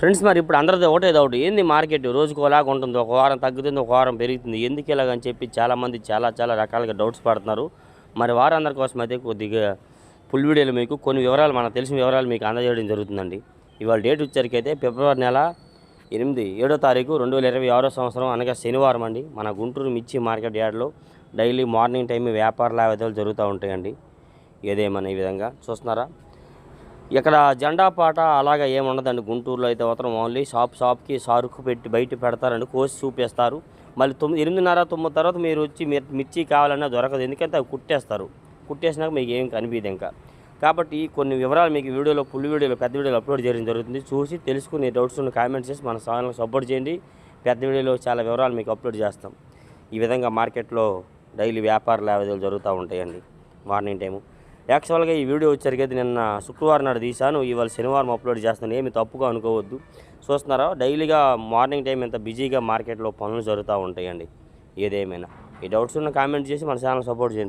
Friends మరి ఇప్పుడు అందరిది ఒకటే డౌట్, ఏంది మార్కెట్ రోజుకు ఒకలాగా ఉంటుంది, ఒక వారం తగ్గుతుంది, ఒక వారం పెరుగుతుంది, ఎందుకు ఇలాగని చెప్పి చాలామంది చాలా రకాలుగా డౌట్స్ పడుతున్నారు. మరి వారందరి కోసం అయితే కొద్దిగా ఫుల్ వీడియోలో మీకు కొన్ని వివరాలు, మనకు తెలిసిన వివరాలు మీకు అందజేయడం జరుగుతుందండి. ఇవాళ డేట్ వచ్చేసరికి అయితే ఫిబ్రవరి నెల 7వ తారీఖు 2026 సంవత్సరం, అనగా శనివారం అండి. మన గుంటూరు మిర్చి మార్కెట్ యార్డ్లో డైలీ మార్నింగ్ టైం వ్యాపార లావాదేవీలు జరుగుతూ ఉంటాయండి. ఏదేమన్నా ఈ విధంగా చూస్తున్నారా, ఇక్కడ జెండా పాట అలాగా ఏముండదండి. గుంటూరులో అయితే మాత్రం ఓన్లీ షాప్కి సరుకు పెట్టి బయట పెడతారండి, కోసి చూపిస్తారు. మళ్ళీ 8:30, 9 తర్వాత మీరు వచ్చి మిర్చి కావాలన్నా దొరకదు, ఎందుకంటే అవి కుట్టేసినాక మీకు ఏం కనిపించదు ఇంకా. కాబట్టి కొన్ని వివరాలు మీకు వీడియోలో, ఫుల్ వీడియోలో, పెద్ద వీడియోలో అప్లోడ్ చేయడం జరుగుతుంది. చూసి తెలుసుకుని డౌట్స్ ఉన్న కామెంట్స్ చేసి మన ఛానల్కి సపోర్ట్ చేయండి. పెద్ద వీడియోలో చాలా వివరాలు మీకు అప్లోడ్ చేస్తాం. ఈ విధంగా మార్కెట్లో డైలీ వ్యాపార లావాదేవీలు జరుగుతూ ఉంటాయండి మార్నింగ్ టైము. యాక్చువల్గా ఈ వీడియో వచ్చేసరికి నిన్న శుక్రవారం నాడు తీశాను, ఇవాళ శనివారం అప్లోడ్ చేస్తాను, ఏమి తప్పుగా అనుకోవద్దు. చూస్తున్నారా, డైలీగా మార్నింగ్ టైం ఎంత బిజీగా మార్కెట్లో పనులు జరుగుతూ ఉంటాయండి. ఏదేమైనా ఈ డౌట్స్ ఉన్న కామెంట్ చేసి మన ఛానల్ సపోర్ట్ చేయండి.